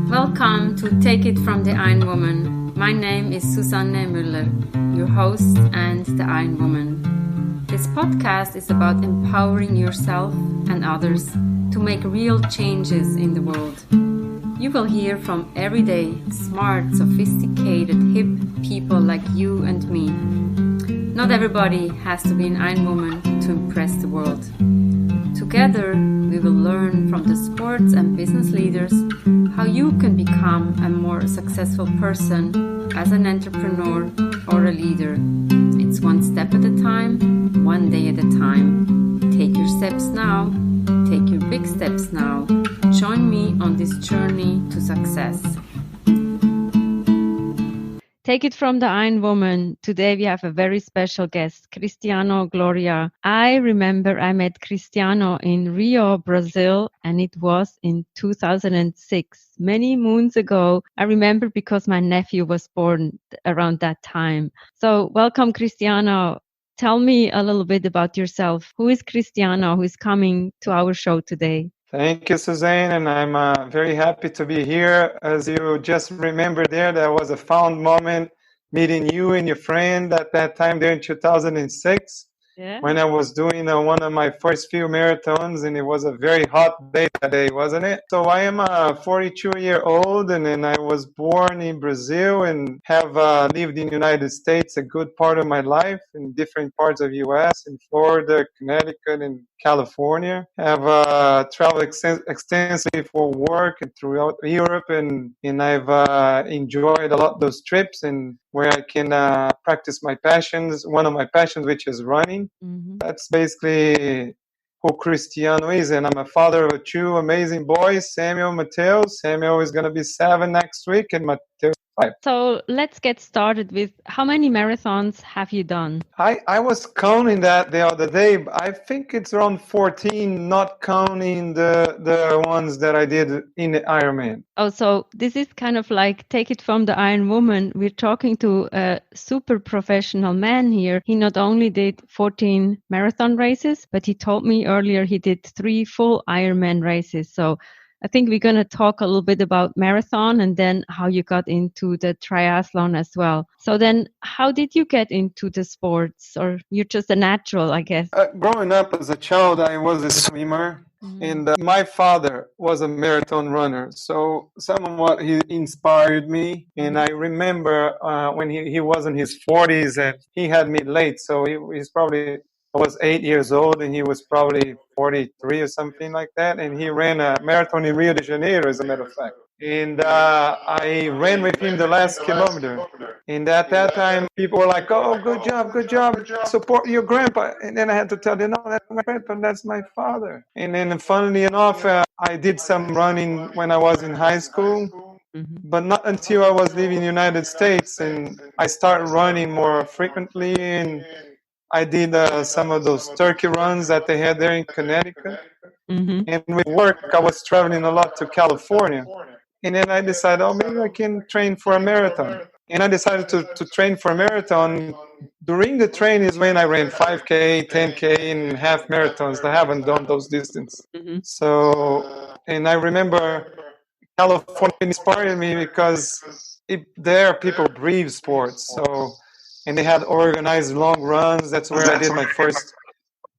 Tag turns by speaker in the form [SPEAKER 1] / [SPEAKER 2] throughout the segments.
[SPEAKER 1] Welcome to Take It from the Iron Woman. My name is Susanne Müller, your host and the Iron Woman. This podcast is about empowering yourself and others to make real changes in the world. You will hear from everyday, smart, sophisticated, hip people like you and me. Not everybody has to be an Iron Woman to impress the world. Together, we will learn from the sports and business leaders how you can become a more successful person as an entrepreneur or a leader. It's one step at a time, one day at a time. Take your steps now. Take your big steps now. Join me on this journey to success. Take it from the Iron Woman. Today we have a very special guest, Cristiano Gloria. I remember I met Cristiano in Rio, Brazil, and it was in 2006, many moons ago. I remember because my nephew was born around that time. So welcome, Cristiano. Tell me a little bit about yourself. Who is Cristiano, who is coming to our show today?
[SPEAKER 2] Thank you, Suzanne, and I'm very happy to be here. As you just remember there, that was a fond moment meeting you and your friend at that time there in 2006.
[SPEAKER 1] Yeah.
[SPEAKER 2] When I was doing one of my first few marathons, and it was a very hot day that day, wasn't it? So I am a 42-year-old, and then I was born in Brazil and have lived in the United States a good part of my life in different parts of U.S., in Florida, Connecticut, and California. Have traveled extensively for work and throughout Europe, and I've enjoyed a lot those trips and where I can practice my passions, one of my passions, which is running. Mm-hmm. That's basically who Cristiano is. And I'm a father of two amazing boys, Samuel and Mateo. Samuel is going to be 7 next week, and Mateo 5.
[SPEAKER 1] So let's get started with how many marathons have you done?
[SPEAKER 2] I was counting that the other day. I think it's around 14, not counting the ones that I did in the Ironman.
[SPEAKER 1] Oh, so this is kind of like Take It from the Iron Woman. We're talking to a super professional man here. He not only did 14 marathon races, but he told me earlier he did 3 full Ironman races. So I think we're going to talk a little bit about marathon and then how you got into the triathlon as well. So then how did you get into the sports, or you're just a natural, I guess?
[SPEAKER 2] Growing up as a child, I was a swimmer. Mm-hmm. And my father was a marathon runner. So somewhat he inspired me. And I remember when he was in his 40s and he had me late. So he's probably... I was 8 years old and he was probably 43 or something like that. And he ran a marathon in Rio de Janeiro, as a matter of fact. And I ran with him the last kilometer. And at that time, people were like, oh, good job. Support your grandpa. And then I had to tell them, no, that's my grandpa, that's my father. And then funnily enough, I did some running when I was in high school. Mm-hmm. But not until I was living in the United States. And I started running more frequently, and I did some of those turkey runs that they had there in Connecticut. Mm-hmm. And with work, I was traveling a lot to California. And then I decided, oh, maybe I can train for a marathon. And I decided to train for a marathon. During the train is when I ran 5K, 10K, and half marathons. I haven't done those distances. Mm-hmm. So, and I remember California inspired me because there people breathe sports. So, and they had organized long runs. That's where I did my first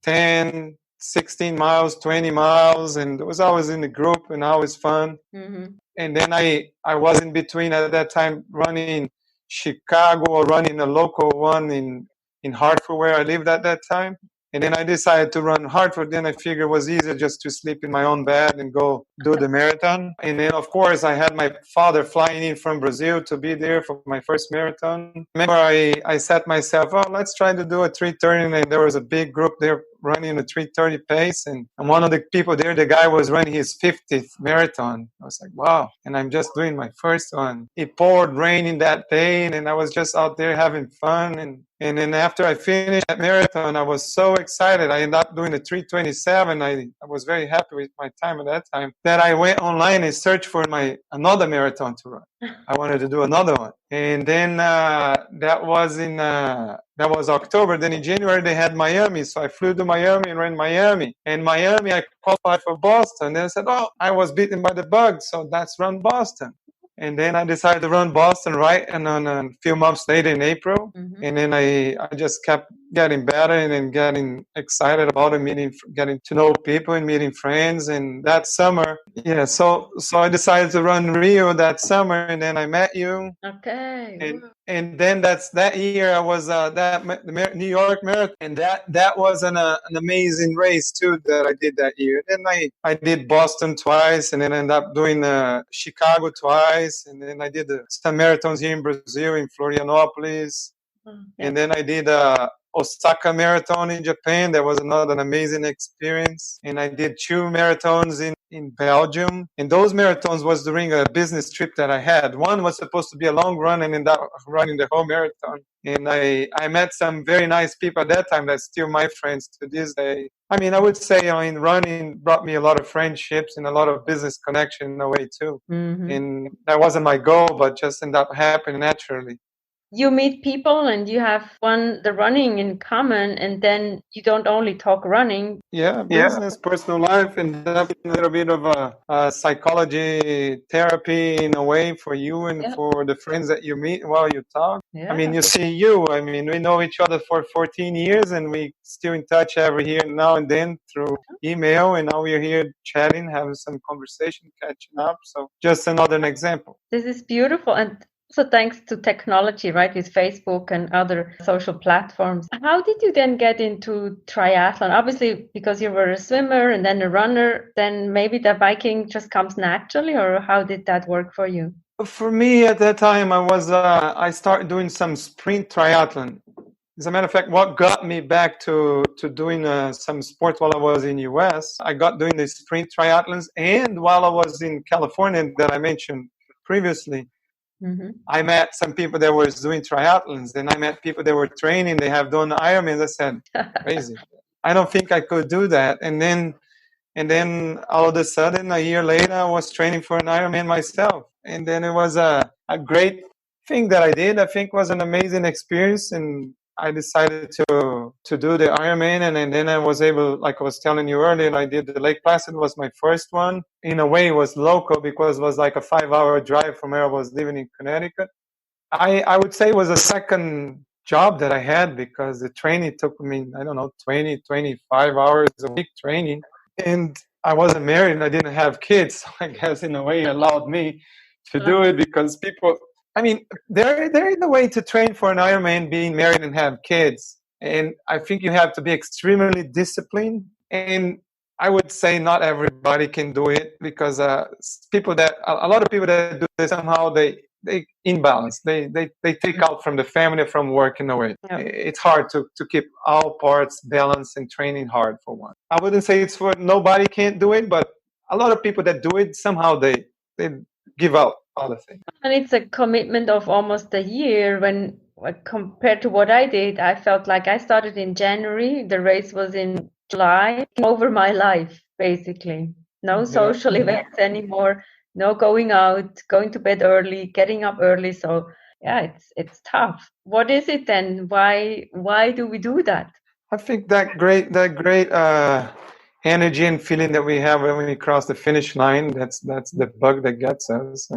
[SPEAKER 2] 10, 16 miles, 20 miles. And it was always in the group and always fun. Mm-hmm. And then I was in between at that time running Chicago or running a local one in Hartford where I lived at that time. And then I decided to run Hartford. Then I figured it was easier just to sleep in my own bed and go do the marathon. And then, of course, I had my father flying in from Brazil to be there for my first marathon. Remember, I set myself, oh, let's try to do a 3:30. And there was a big group there running a 3:30 pace. And one of the people there, the guy was running his 50th marathon. I was like, wow. And I'm just doing my first one. It poured raining that day, and I was just out there having fun. And then after I finished that marathon, I was so excited. I ended up doing the 3:27. I was very happy with my time at that time that I went online and searched for another marathon to run. I wanted to do another one. And then that was October. Then in January they had Miami, so I flew to Miami and ran Miami. And Miami I qualified for Boston. Then I said, "Oh, I was bitten by the bug, so let's run Boston." And then I decided to run Boston right, and on a few months later in April.
[SPEAKER 1] Mm-hmm.
[SPEAKER 2] And then I just kept getting better and then getting excited about it, getting to know people and meeting friends. And that summer, so I decided to run Rio that summer, and then I met you.
[SPEAKER 1] Okay.
[SPEAKER 2] And then that year I was the New York Marathon, and that was an amazing race too that I did that year. Then I did Boston twice, and then ended up doing Chicago twice, and then I did some marathons here in Brazil in Florianopolis, and then I did Osaka Marathon in Japan. That was an amazing experience. And I did 2 marathons in Belgium. And those marathons was during a business trip that I had. One was supposed to be a long run and ended up running the whole marathon. And I met some very nice people at that time that's still my friends to this day. I mean, I would say, in running brought me a lot of friendships and a lot of business connection in a way too.
[SPEAKER 1] Mm-hmm.
[SPEAKER 2] And that wasn't my goal, but just ended up happening naturally.
[SPEAKER 1] You meet people and you have the running in common, and then you don't only talk running.
[SPEAKER 2] Yeah, business, personal life, and a little bit of a psychology therapy in a way for you and for the friends that you meet while you talk. Yeah. I mean, you see I mean, we know each other for 14 years and we still in touch every year now and then through email, and now we're here chatting, having some conversation, catching up. So just another example.
[SPEAKER 1] This is beautiful. And so thanks to technology, right, with Facebook and other social platforms. How did you then get into triathlon? Obviously, because you were a swimmer and then a runner, then maybe the biking just comes naturally, or how did that work for you?
[SPEAKER 2] For me at that time, I started doing some sprint triathlon. As a matter of fact, what got me back to doing some sport while I was in US, I got doing the sprint triathlons, and while I was in California that I mentioned previously, I met some people that were doing triathlons, and I met people that were training. They have done Ironman. I said, crazy. I don't think I could do that. And then all of a sudden, a year later, I was training for an Ironman myself. And then it was a great thing that I did. I think it was an amazing experience, and I decided to do the Ironman, and then I was able, like I was telling you earlier, I did the Lake Placid, was my first one. In a way, it was local because it was like a 5-hour drive from where I was living in Connecticut. I would say it was a second job that I had because the training took me, 20, 25 hours a week training. And I wasn't married and I didn't have kids. So I guess in a way it allowed me to do it because people... I mean, there is a way to train for an Ironman being married and have kids. And I think you have to be extremely disciplined. And I would say not everybody can do it because a lot of people that do this, somehow they imbalance. They take out from the family, from work in a way. Yeah. It's hard to keep all parts balanced and training hard for one. I wouldn't say it's for nobody can't do it, but a lot of people that do it, somehow they give up.
[SPEAKER 1] And it's a commitment of almost a year when compared to what I did. I felt like I started in January. The race was in July. Over my life, basically. No social events anymore. No going out, going to bed early, getting up early. So yeah, it's tough. What is it then? Why do we do that?
[SPEAKER 2] I think that great energy and feeling that we have when we cross the finish line, that's the bug that gets us.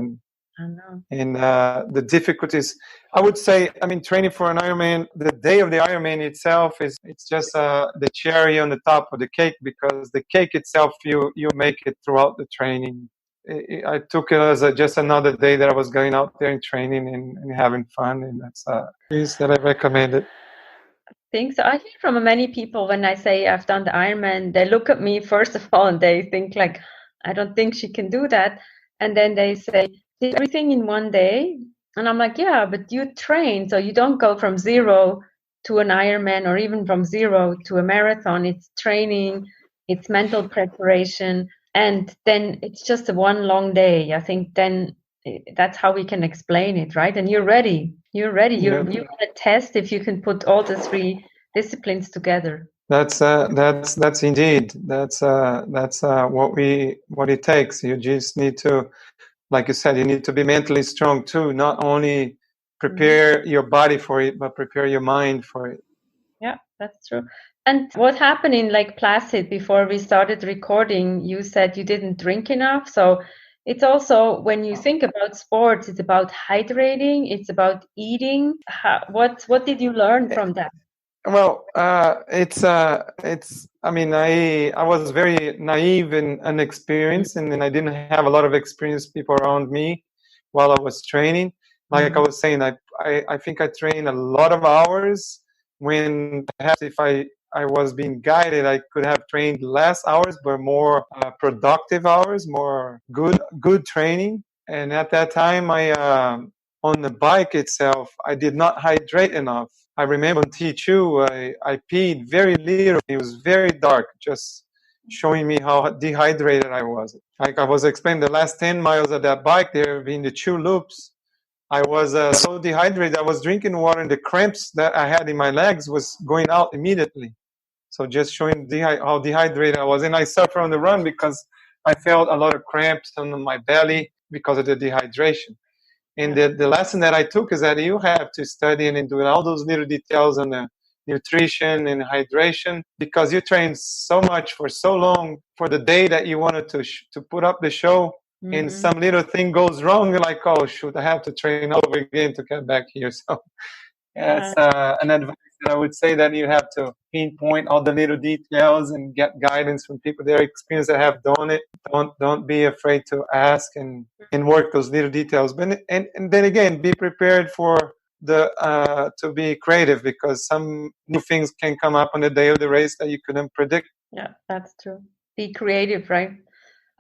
[SPEAKER 2] And the difficulties, I would say, I mean, training for an Ironman, the day of the Ironman itself it's just the cherry on the top of the cake, because the cake itself, you make it throughout the training. I took it as just another day that I was going out there and training and having fun, and that's piece that I recommend it.
[SPEAKER 1] I think so. I hear from many people when I say I've done the Ironman, they look at me first of all and they think like, I don't think she can do that. And then they say, did everything in one day? And I'm like, yeah, but you train, so you don't go from 0 to an Ironman or even from 0 to a marathon. It's training, it's mental preparation, and then it's just a one long day. I think then that's how we can explain it, right? And you're ready. You're ready. You're going to test if you can put all the 3 disciplines together.
[SPEAKER 2] That's indeed. That's what it takes. You just need to like you said, you need to be mentally strong too. Not only prepare your body for it, but prepare your mind for it.
[SPEAKER 1] Yeah, that's true. And what happened in Lake Placid before we started recording? You said you didn't drink enough. So it's also, when you think about sports, it's about hydrating, it's about eating. What did you learn from that?
[SPEAKER 2] Well, it's. I mean, I was very naive and inexperienced, and then I didn't have a lot of experienced people around me while I was training. Like I was saying, I think I trained a lot of hours when perhaps if I was being guided, I could have trained less hours, but more productive hours, more good training. And at that time, on the bike itself, I did not hydrate enough. I remember on T2, I peed very little. It was very dark, just showing me how dehydrated I was. Like I was explaining, the last 10 miles of that bike there, in the 2 loops, I was so dehydrated. I was drinking water, and the cramps that I had in my legs was going out immediately. So just showing how dehydrated I was. And I suffered on the run because I felt a lot of cramps on my belly because of the dehydration. And the lesson that I took is that you have to study and do all those little details on the nutrition and hydration, because you trained so much for so long for the day that you wanted to put up the show, and some little thing goes wrong, you're like, oh shoot, I have to train all over again to get back here. So it's an advice that I would say, that you have to pinpoint all the little details and get guidance from people that are experienced, that have done it. Don't be afraid to ask and work those little details. But and then again, be prepared for to be creative, because some new things can come up on the day of the race that you couldn't predict.
[SPEAKER 1] Yeah, that's true. Be creative, right?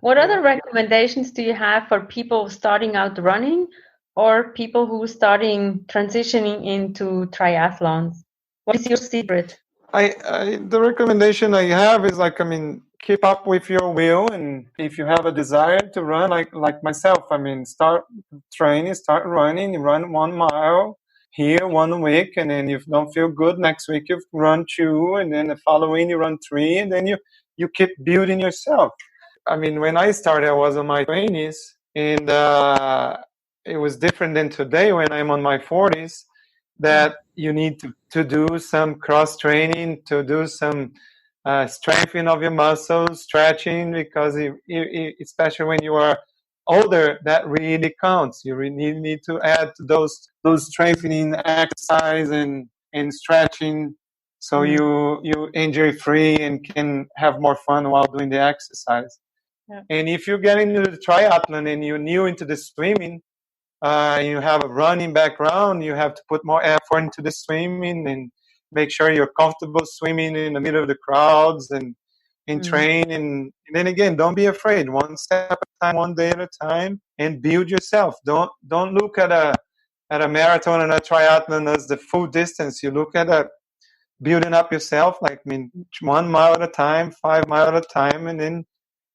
[SPEAKER 1] What other recommendations do you have for people starting out running, or people who are transitioning into triathlons? What is your secret?
[SPEAKER 2] The recommendation I have is, like, I mean, keep up with your will, and if you have a desire to run, like myself, I mean, start training, start running. You run 1 mile here 1 week, and then if you don't feel good, next week you run 2, and then the following you run 3, and then you keep building yourself. I mean, when I started, I was in my 20s, and it was different than today when I'm on my 40s, that you need to do some cross training, to do some strengthening of your muscles, stretching, because especially when you are older, that really counts. You really need to add to those strengthening exercise and stretching, so you injury free and can have more fun while doing the exercise. And if you get into the triathlon and you're new into the swimming, you have a running background, you have to put more effort into the swimming and make sure you're comfortable swimming in the middle of the crowds, and train. And then again, don't be afraid. One step at a time, one day at a time, and build yourself. Don't look at a marathon and a triathlon as the full distance. You look at building up yourself, like, I mean, 1 mile at a time, 5 miles at a time, and then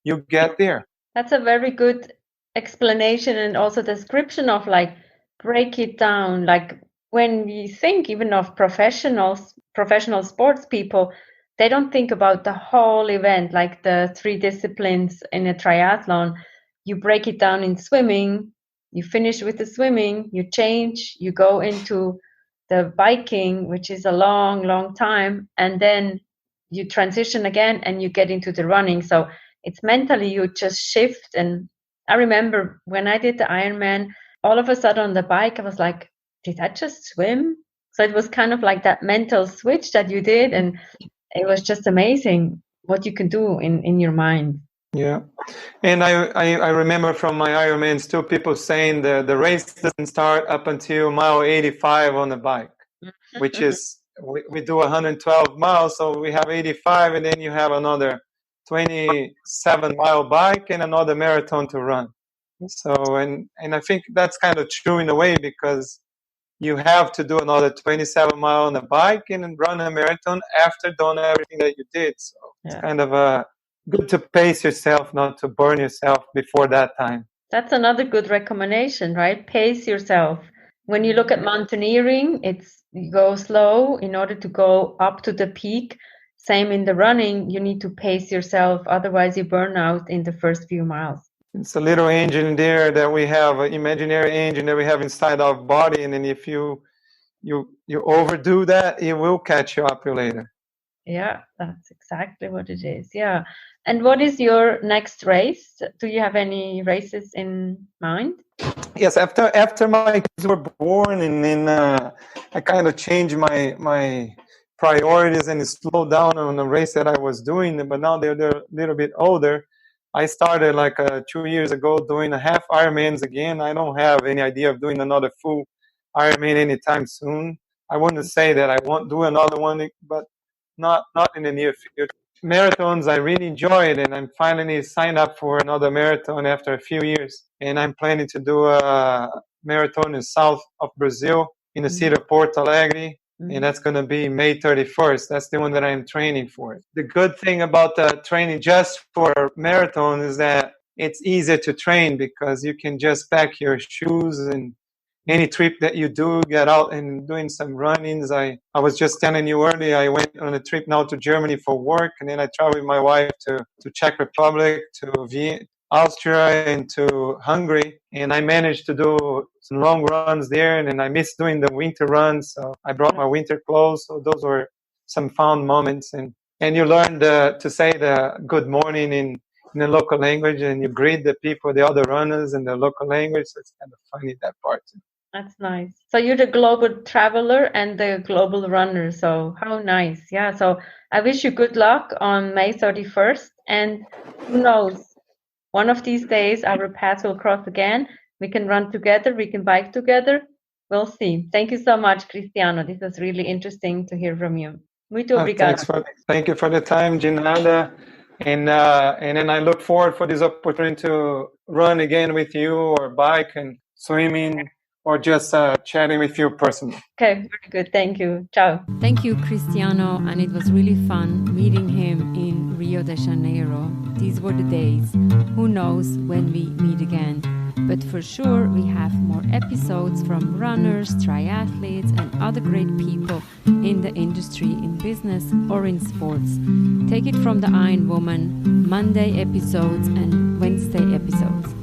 [SPEAKER 2] you get there. That's
[SPEAKER 1] a very good explanation, and also description of, like, break it down. Like, when we think even of professional sports people, they don't think about the whole event, like the 3 disciplines in a triathlon. You break it down in swimming, you finish with the swimming, you change, you go into the biking, which is a long time, and then you transition again and you get into the running. So it's mentally, you just shift. And I remember when I did the Ironman, all of a sudden on the bike, I was like, did I just swim? So it was kind of like that mental switch that you did. And it was just amazing what you can do in your mind.
[SPEAKER 2] Yeah. And I remember from my Ironmans too, people saying the race doesn't start up until mile 85 on the bike, which is, we do 112 miles. So we have 85, and then you have another 27-mile bike and another marathon to run. So, and I think that's kind of true in a way, because you have to do another 27 miles on the bike and run a marathon after doing everything that you did. So it's kind of good to pace yourself, not to burn yourself before that time.
[SPEAKER 1] That's another good recommendation, right? Pace yourself. When you look at mountaineering, you go slow in order to go up to the peak. Same in the running, you need to pace yourself, otherwise you burn out in the first few miles.
[SPEAKER 2] It's a little engine there that we have, an imaginary engine that we have inside our body, and then if you overdo that, it will catch you up later.
[SPEAKER 1] Yeah, that's exactly what it is. Yeah. And what is your next race? Do you have any races in mind?
[SPEAKER 2] Yes, after my kids were born, and then I kind of changed my priorities and slowed down on the race that I was doing. But now they're a little bit older. I started like 2 years ago doing a half Ironmans again. I don't have any idea of doing another full Ironman anytime soon. I wouldn't say that I won't do another one, but not in the near future. Marathons, I really enjoy it, and I'm finally signed up for another marathon after a few years. And I'm planning to do a marathon in south of Brazil, in the city of Porto Alegre, and that's going to be May 31st. That's the one that I'm training for. The good thing about training just for marathon is that it's easier to train because you can just pack your shoes, and any trip that you do, get out and doing some run-ins. I was just telling you earlier, I went on a trip now to Germany for work, and then I traveled with my wife to Czech Republic, to Austria, and to Hungary. And I managed to do some long runs there, and then I missed doing the winter runs, so I brought my winter clothes. So those were some fun moments. And you learn to say the good morning in the local language, and you greet the people, the other runners in the local language. So it's kind of funny, that part too. That's nice. So you're the global traveler and the global runner. So how nice. Yeah. So I wish you good luck on May 31st. And who knows, one of these days our paths will cross again. We can run together. We can bike together. We'll see. Thank you so much, Cristiano. This was really interesting to hear from you. Muito obrigado. Thank you for the time, Ginada. And then I look forward for this opportunity to run again with you, or bike and swimming, or just chatting with you personally. Okay, very good. Thank you. Ciao. Thank you, Cristiano. And it was really fun meeting him in Rio de Janeiro. These were the days. Who knows when we meet again? But for sure, we have more episodes from runners, triathletes, and other great people in the industry, in business, or in sports. Take it from the Iron Woman, Monday episodes and Wednesday episodes.